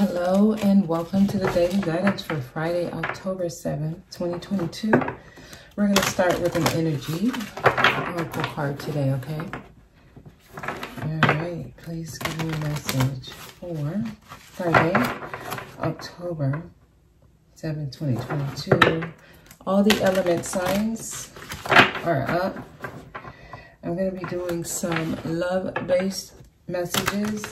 Hello and welcome to the daily guidance for Friday, October 7th, 2022. We're going to start with an energy oracle card today, okay? All right, please give me a message for Friday, October 7th, 2022. All the element signs are up. I'm going to be doing some love-based messages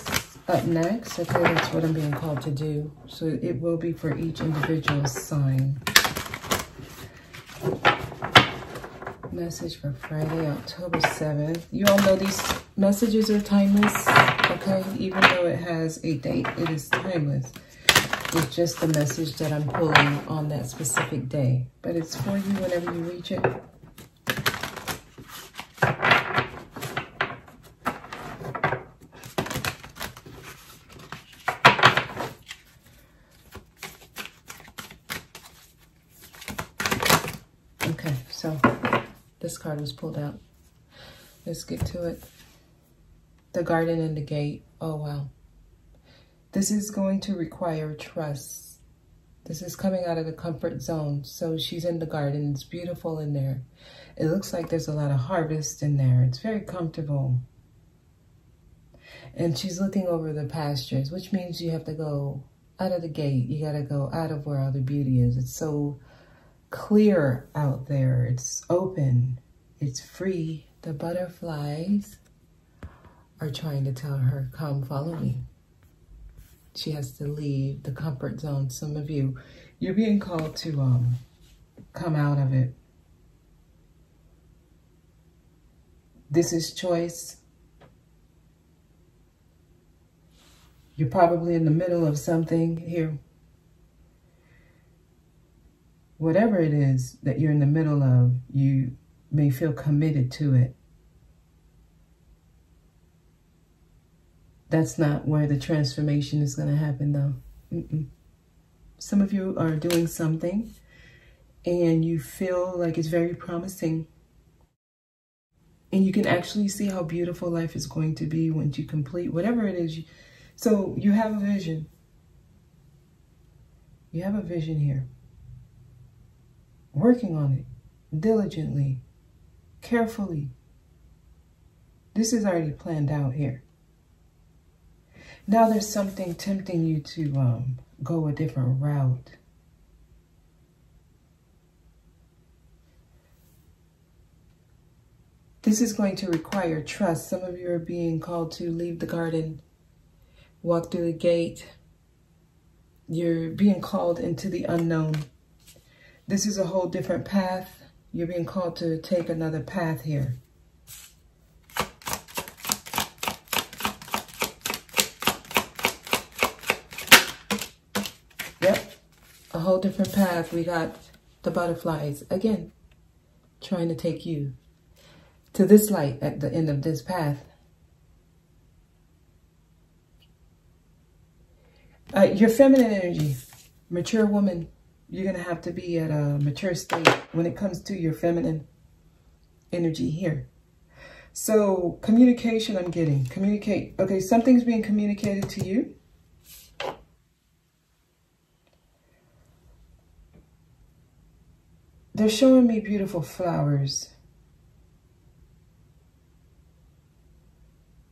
up next. Okay, that's what I'm being called to do. So it will be for each individual sign. Message for Friday, October 7th. You all know these messages are timeless, okay? Even though it has a date, it is timeless. It's just the message that I'm pulling on that specific day. But it's for you whenever you reach it. Okay, so this card was pulled out. Let's get to it. The garden and the gate. Oh, wow. This is going to require trust. This is coming out of the comfort zone. So she's in the garden. It's beautiful in there. It looks like there's a lot of harvest in there. It's very comfortable. And she's looking over the pastures, which means you have to go out of the gate. You got to go out of where all the beauty is. It's so clear out there. It's open. It's free. The butterflies are trying to tell her, come follow me. She has to leave the comfort zone. Some of you, you're being called to come out of it. This is choice. You're probably in the middle of something here. Whatever it is that you're in the middle of, you may feel committed to it. That's not where the transformation is going to happen, though. Some of you are doing something and you feel like it's very promising. And you can actually see how beautiful life is going to be once you complete whatever it is. So you have a vision. You have a vision here. Working on it diligently, carefully. This is already planned out here. Now there's something tempting you to go a different route. This is going to require trust. Some of you are being called to leave the garden, walk through the gate. You're being called into the unknown. This is a whole different path. You're being called to take another path here. Yep, a whole different path. We got the butterflies, again, trying to take you to this light at the end of this path. Your feminine energy, mature woman. You're going to have to be at a mature state when it comes to your feminine energy here. So communication, I'm getting. Communicate. Okay, something's being communicated to you. They're showing me beautiful flowers.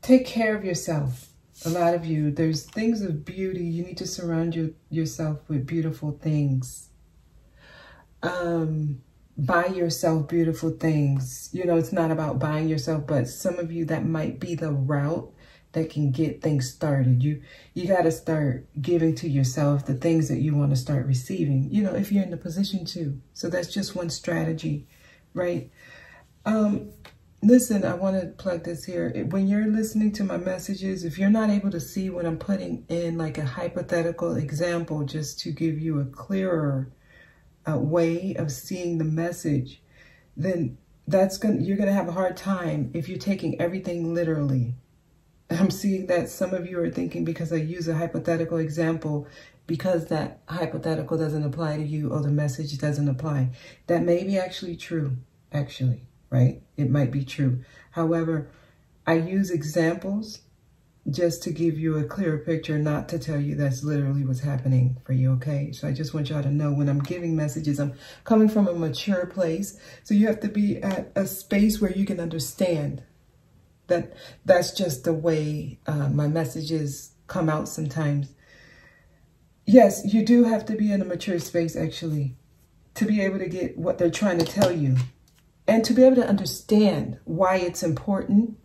Take care of yourself. A lot of you, there's things of beauty. You need to surround yourself with beautiful things. Buy yourself beautiful things. You know, it's not about buying yourself, but some of you, that might be the route that can get things started. You got to start giving to yourself the things that you want to start receiving, you know, if you're in the position to. So that's just one strategy, right? Listen, I want to plug this here. When you're listening to my messages, if you're not able to see what I'm putting in, like a hypothetical example, just to give you a clearer way of seeing the message, then you're going to have a hard time if you're taking everything literally. I'm seeing that some of you are thinking, because I use a hypothetical example, because that hypothetical doesn't apply to you, or the message doesn't apply. That may be actually true, actually, right? It might be true. However, I use examples just to give you a clearer picture, not to tell you that's literally what's happening for you, okay? So I just want y'all to know when I'm giving messages, I'm coming from a mature place. So you have to be at a space where you can understand that that's just the way my messages come out sometimes. Yes, you do have to be in a mature space, actually, to be able to get what they're trying to tell you and to be able to understand why it's important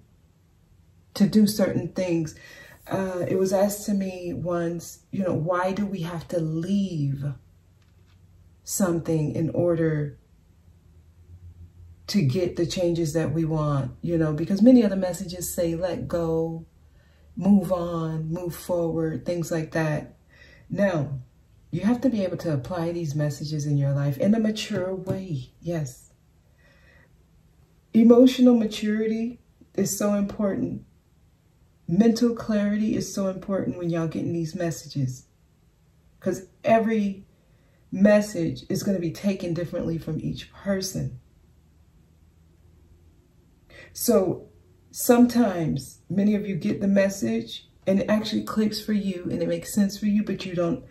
to do certain things. It was asked to me once, you know, why do we have to leave something in order to get the changes that we want? You know, because many of the messages say, let go, move on, move forward, things like that. Now, you have to be able to apply these messages in your life in a mature way. Yes. Emotional maturity is so important. Mental clarity is so important when y'all getting these messages, because every message is going to be taken differently from each person. So sometimes many of you get the message and it actually clicks for you and it makes sense for you, but you don't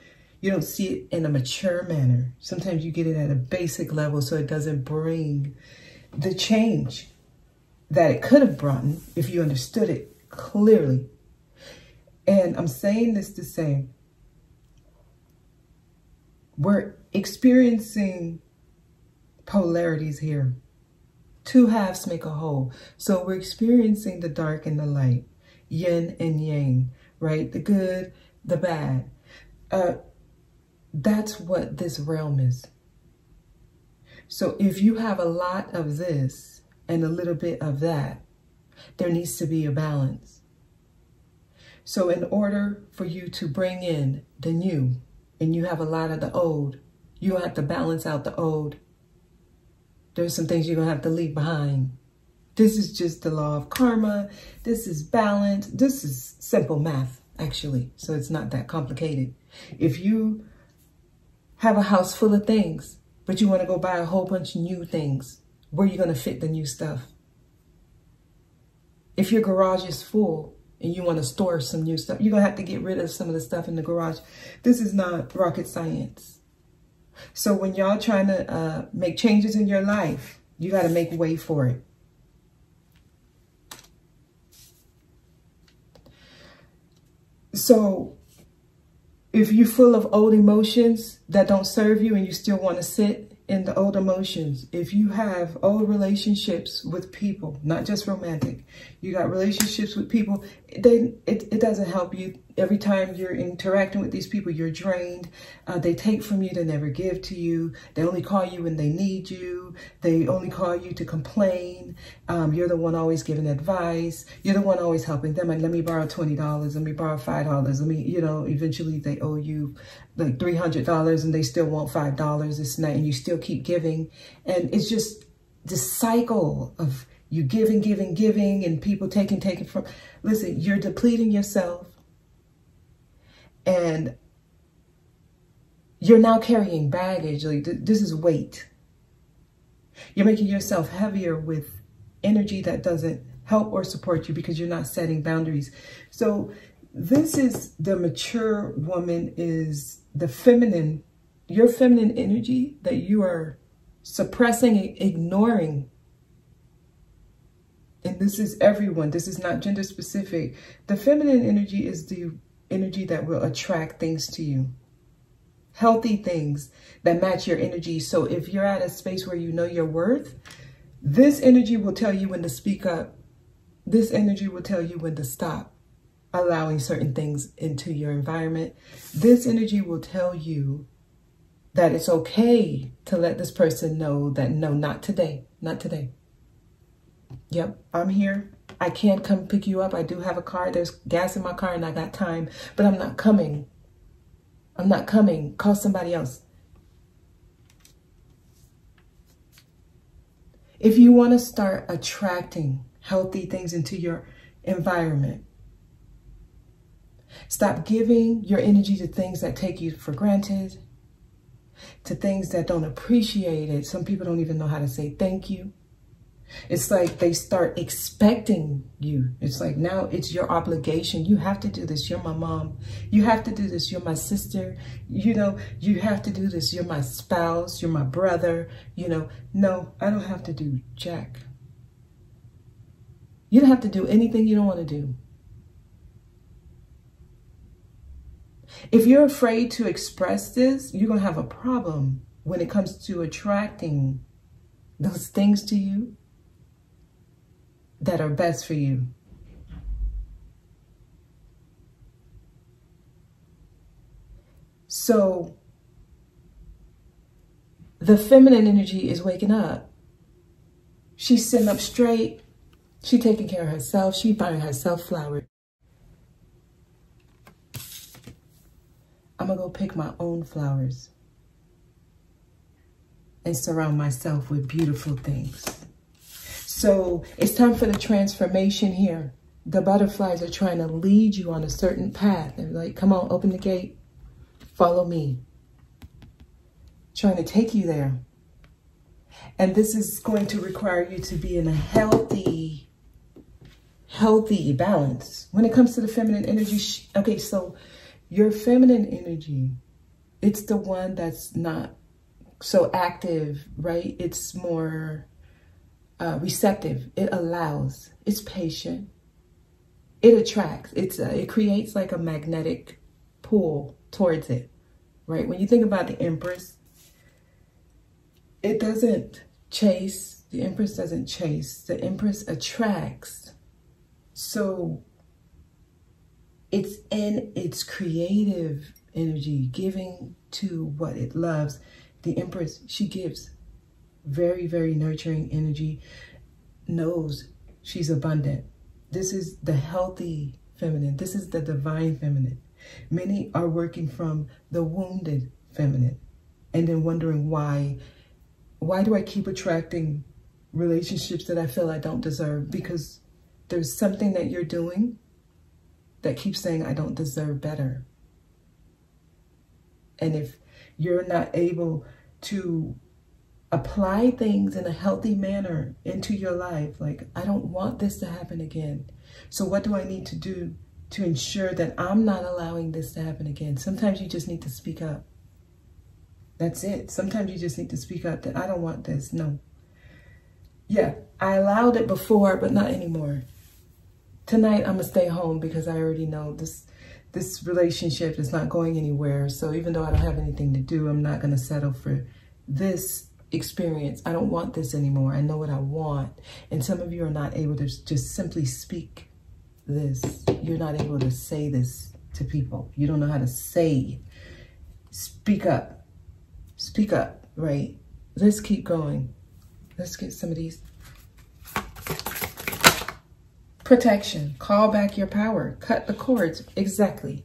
see it in a mature manner. Sometimes you get it at a basic level, so it doesn't bring the change that it could have brought if you understood it clearly. And I'm saying this to say, we're experiencing polarities here. Two halves make a whole. So we're experiencing the dark and the light, yin and yang, right? The good, the bad. That's what this realm is. So if you have a lot of this and a little bit of that, there needs to be a balance. So in order for you to bring in the new, and you have a lot of the old, you have to balance out the old. There's some things you're going to have to leave behind. This is just the law of karma. This is balance. This is simple math, actually. So it's not that complicated. If you have a house full of things, but you want to go buy a whole bunch of new things, where are you going to fit the new stuff? If your garage is full and you want to store some new stuff, you're going to have to get rid of some of the stuff in the garage. This is not rocket science. So when y'all trying to make changes in your life, you got to make way for it. So if you're full of old emotions that don't serve you and you still want to sit in the old emotions, if you have old relationships with people, not just romantic, you got relationships with people, it doesn't help you. Every time you're interacting with these people, you're drained. They take from you, they never give to you. They only call you when they need you. They only call you to complain. You're the one always giving advice. You're the one always helping them. Like, let me borrow $20. Let me borrow $5. Let me, you know, eventually they owe you like $300 and they still want $5 this night, and you still keep giving. And it's just this cycle of you giving, and people taking from. Listen, you're depleting yourself. And you're now carrying baggage. Like, this is weight. You're making yourself heavier with energy that doesn't help or support you because you're not setting boundaries. So this is the mature woman, is the feminine, your feminine energy that you are suppressing and ignoring. And this is everyone. This is not gender specific. The feminine energy is the energy that will attract things to you. Healthy things that match your energy. So if you're at a space where you know your worth, this energy will tell you when to speak up. This energy will tell you when to stop allowing certain things into your environment. This energy will tell you that it's okay to let this person know that no, not today, not today. Yep, I'm here. I can't come pick you up. I do have a car. There's gas in my car and I got time, but I'm not coming. I'm not coming. Call somebody else. If you want to start attracting healthy things into your environment, stop giving your energy to things that take you for granted, to things that don't appreciate it. Some people don't even know how to say thank you. It's like they start expecting you. It's like now it's your obligation. You have to do this. You're my mom. You have to do this. You're my sister. You know, you have to do this. You're my spouse. You're my brother. You know, no, I don't have to do jack. You don't have to do anything you don't want to do. If you're afraid to express this, you're going to have a problem when it comes to attracting those things to you that are best for you. So the feminine energy is waking up. She's sitting up straight. She's taking care of herself. She's buying herself flowers. I'm going to go pick my own flowers and surround myself with beautiful things. So it's time for the transformation here. The butterflies are trying to lead you on a certain path. They're like, come on, open the gate. Follow me. Trying to take you there. And this is going to require you to be in a healthy balance. When it comes to the feminine energy, okay, so your feminine energy, it's the one that's not so active, right? It's more receptive. It allows. It's patient. It attracts. It creates like a magnetic pull towards it, right? When you think about the Empress, it doesn't chase. The Empress doesn't chase. The Empress attracts. So it's in its creative energy, giving to what it loves. The Empress, she gives very, very nurturing energy, knows she's abundant. This is the healthy feminine. This is the divine feminine. Many are working from the wounded feminine and then wondering why do I keep attracting relationships that I feel I don't deserve? Because there's something that you're doing that keeps saying, I don't deserve better. And if you're not able to apply things in a healthy manner into your life, like, I don't want this to happen again. So what do I need to do to ensure that I'm not allowing this to happen again? Sometimes you just need to speak up. That's it. Sometimes you just need to speak up that I don't want this. No. Yeah, I allowed it before, but not anymore. Tonight, I'm going to stay home because I already know this relationship is not going anywhere. So even though I don't have anything to do, I'm not going to settle for this experience. I don't want this anymore. I know what I want. And some of you are not able to just simply speak this. You're not able to say this to people. You don't know how to say. Speak up. Speak up, right? Let's keep going. Let's get some of these. Protection. Call back your power. Cut the cords. Exactly.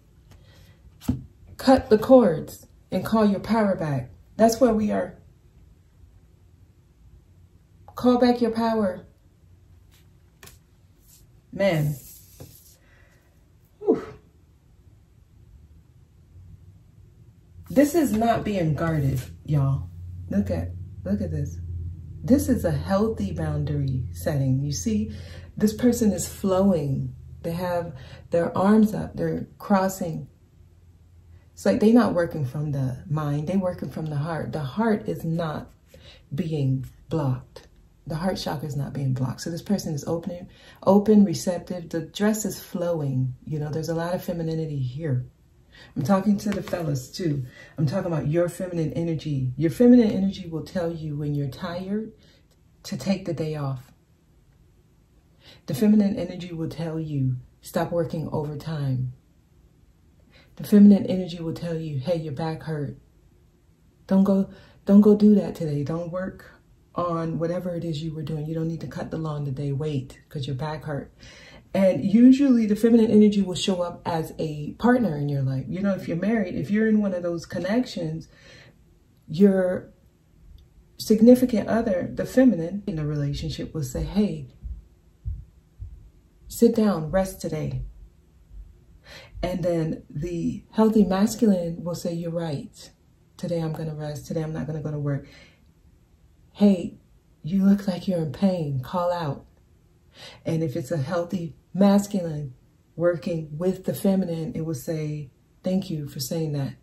Cut the cords and call your power back. That's where we are. Call back your power. Man. Whew. This is not being guarded, y'all. Look at this. This is a healthy boundary setting. You see, this person is flowing. They have their arms up. They're crossing. It's like they're not working from the mind. They're working from the heart. The heart is not being blocked. The heart chakra is not being blocked. So this person is open, receptive. The dress is flowing. You know, there's a lot of femininity here. I'm talking to the fellas too. I'm talking about your feminine energy. Your feminine energy will tell you when you're tired to take the day off. The feminine energy will tell you, stop working overtime. The feminine energy will tell you, hey, your back hurt. Don't go do that today. Don't work on whatever it is you were doing. You don't need to cut the lawn today. Wait, because your back hurt. And usually the feminine energy will show up as a partner in your life. You know, if you're married, if you're in one of those connections, your significant other, the feminine in a relationship, will say, hey, sit down, rest today. And then the healthy masculine will say, you're right. Today I'm going to rest. Today I'm not going to go to work. Hey, You look like you're in pain. Call out. And if it's a healthy masculine working with the feminine, it will say, thank you for saying that.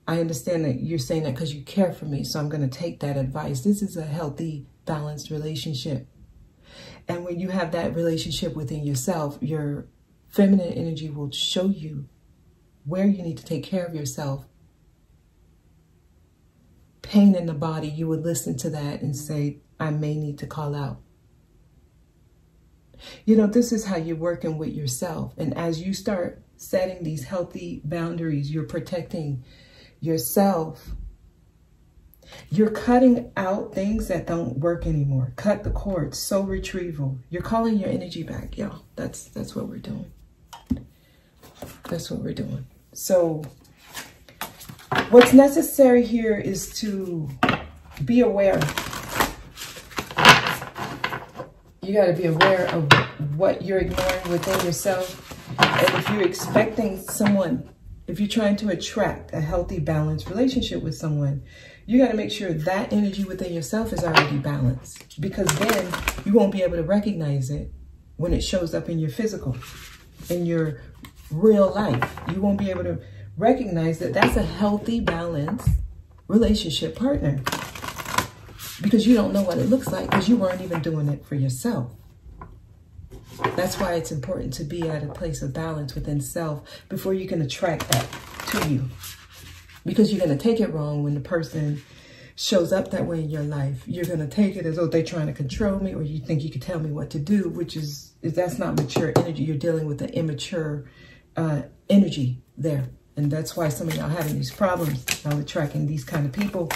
I understand that you're saying that because you care for me, so I'm going to take that advice. This is a healthy, balanced relationship. And when you have that relationship within yourself, your feminine energy will show you where you need to take care of yourself. Pain in the body, you would listen to that and say, I may need to call out. You know, this is how you're working with yourself. And as you start setting these healthy boundaries, you're protecting yourself. You're cutting out things that don't work anymore. Cut the cord. Soul retrieval. You're calling your energy back, y'all. That's what we're doing. That's what we're doing. So what's necessary here is to be aware. You got to be aware of what you're ignoring within yourself. And if you're expecting someone, if you're trying to attract a healthy, balanced relationship with someone, you got to make sure that energy within yourself is already balanced. Because then you won't be able to recognize it when it shows up in your physical, in your real life. You won't be able to recognize that that's a healthy, balanced relationship partner. Because you don't know what it looks like because you weren't even doing it for yourself. That's why it's important to be at a place of balance within self before you can attract that to you. Because you're going to take it wrong when the person shows up that way in your life. You're going to take it as though they're trying to control me, or you think you can tell me what to do, which is that's not mature energy. You're dealing with an immature energy there. And that's why some of y'all having these problems now attracting these kind of people.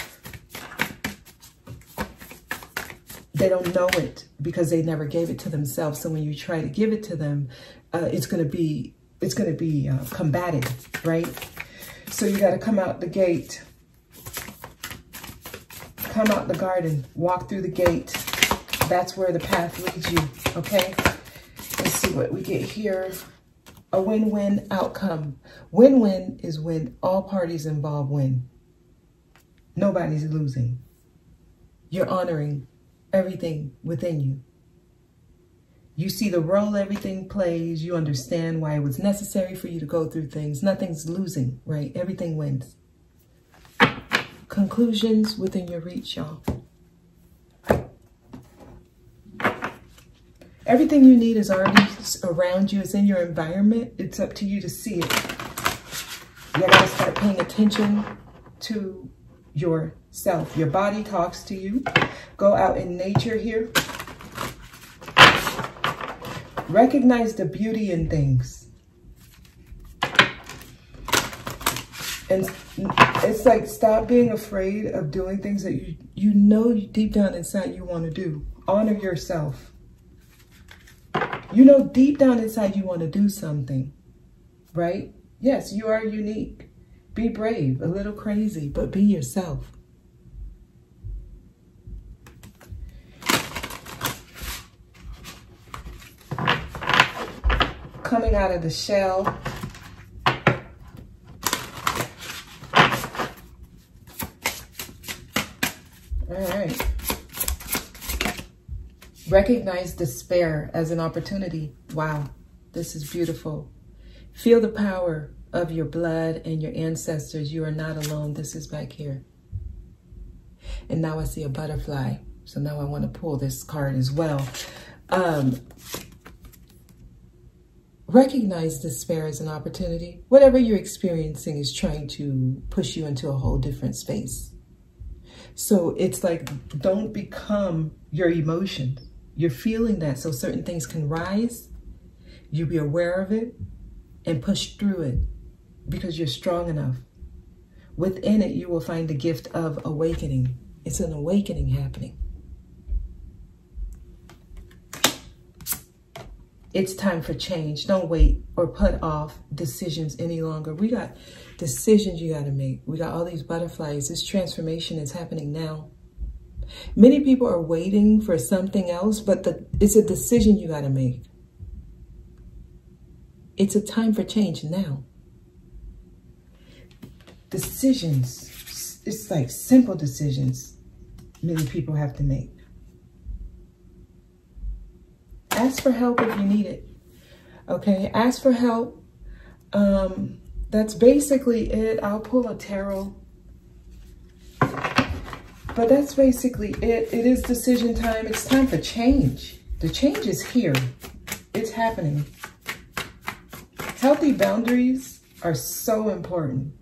They don't know it because they never gave it to themselves. So when you try to give it to them, it's going to be combative, right? So you got to come out the gate, come out the garden, walk through the gate. That's where the path leads you, okay? Let's see what we get here. A win-win outcome. Win-win is when all parties involved win. Nobody's losing. You're honoring everything within you. You see the role everything plays. You understand why it was necessary for you to go through things. Nothing's losing, right? Everything wins. Conclusions within your reach, y'all. Everything you need is already around you. It's in your environment. It's up to you to see it. You gotta start paying attention to yourself. Your body talks to you. Go out in nature here. Recognize the beauty in things. And it's like, stop being afraid of doing things that you know deep down inside you want to do. Honor yourself. You know deep down inside you want to do something, right? Yes, you are unique. Be brave, a little crazy, but be yourself. Coming out of the shell. All right. Recognize despair as an opportunity. Wow, this is beautiful. Feel the power of your blood and your ancestors. You are not alone. This is back here. And now I see a butterfly. So now I want to pull this card as well. Recognize despair as an opportunity. Whatever you're experiencing is trying to push you into a whole different space. So it's like, don't become your emotions. You're feeling that, so certain things can rise. You be aware of it and push through it because you're strong enough. Within it, you will find the gift of awakening. It's an awakening happening. It's time for change. Don't wait or put off decisions any longer. We got decisions you got to make. We got all these butterflies. This transformation is happening now. Many people are waiting for something else, but it's a decision you got to make. It's a time for change now. Decisions. It's like simple decisions many people have to make. Ask for help if you need it. Okay, ask for help. That's basically it. I'll pull a tarot. But that's basically it. It is decision time. It's time for change. The change is here. It's happening. Healthy boundaries are so important.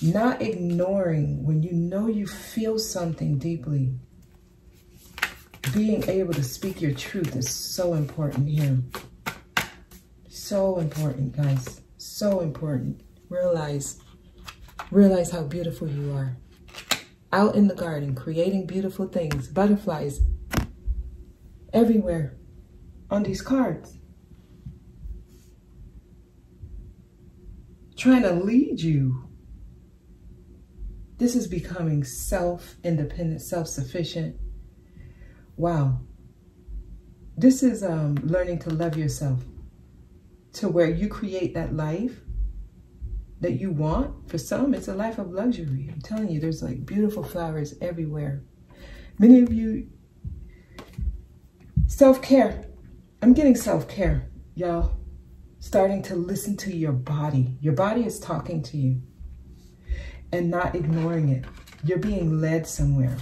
Not ignoring when you know you feel something deeply. Being able to speak your truth is so important here. So important, guys. So important. Realize how beautiful you are. Out in the garden, creating beautiful things. Butterflies everywhere on these cards. Trying to lead you. This is becoming self-independent, self-sufficient. Wow. This is learning to love yourself to where you create that life that you want. For some, it's a life of luxury. I'm telling you, there's like beautiful flowers everywhere. Many of you, self-care. I'm getting self-care, y'all. Starting to listen to your body. Your body is talking to you and not ignoring it. You're being led somewhere.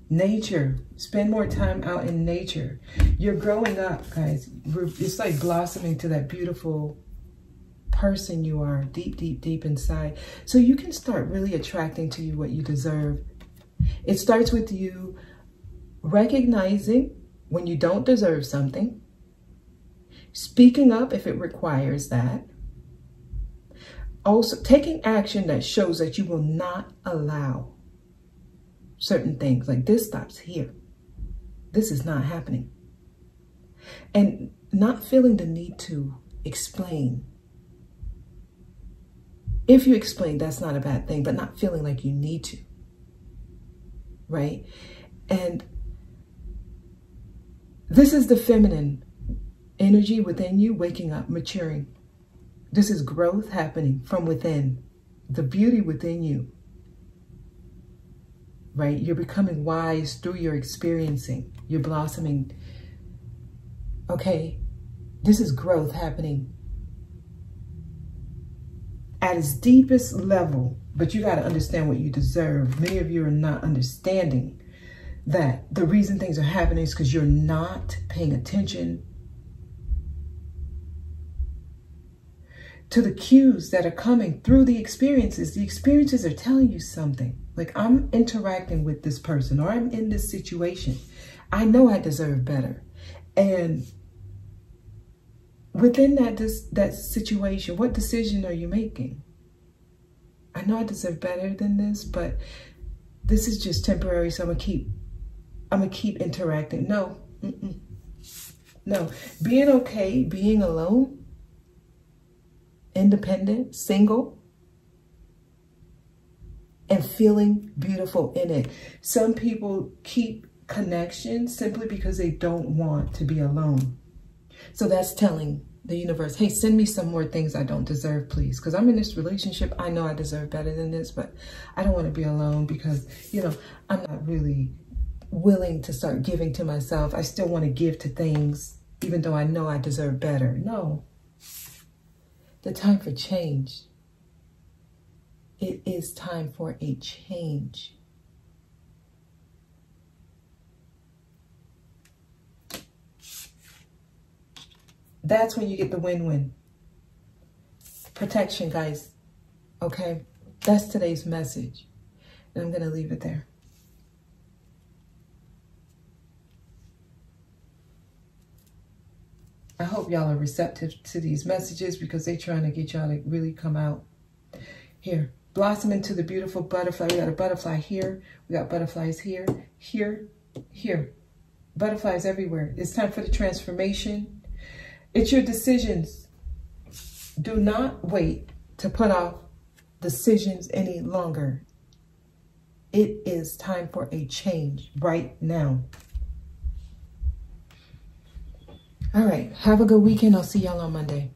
Nature. Spend more time out in nature. You're growing up, guys. It's like blossoming to that beautiful person you are deep, deep, deep inside. So you can start really attracting to you what you deserve. It starts with you recognizing when you don't deserve something, speaking up if it requires that, also taking action that shows that you will not allow certain things, like this stops here. This is not happening. And not feeling the need to explain. If you explain, that's not a bad thing, but not feeling like you need to, right? And this is the feminine energy within you waking up, maturing. This is growth happening from within, the beauty within you, right? You're becoming wise through your experiencing. You're blossoming. Okay, this is growth happening at its deepest level, but you got to understand what you deserve. Many of you are not understanding that the reason things are happening is because you're not paying attention to the cues that are coming through the experiences. The experiences are telling you something. Like, I'm interacting with this person, or I'm in this situation. I know I deserve better. And within that situation, what decision are you making? I know I deserve better than this, but this is just temporary, so I'm gonna keep interacting. No, no. Being okay, being alone, independent, single, and feeling beautiful in it. Some people keep connection simply because they don't want to be alone. So that's telling the universe, hey, send me some more things I don't deserve, please. Because I'm in this relationship. I know I deserve better than this, but I don't want to be alone because, you know, I'm not really willing to start giving to myself. I still want to give to things, even though I know I deserve better. No. The time for change. It is time for a change. That's when you get the win-win. Protection, guys. Okay? That's today's message. And I'm going to leave it there. I hope y'all are receptive to these messages because they're trying to get y'all to really come out. Here. Blossom into the beautiful butterfly. We got a butterfly here. We got butterflies here, here, here. Butterflies everywhere. It's time for the transformation. It's your decisions. Do not wait to put off decisions any longer. It is time for a change right now. All right. Have a good weekend. I'll see y'all on Monday.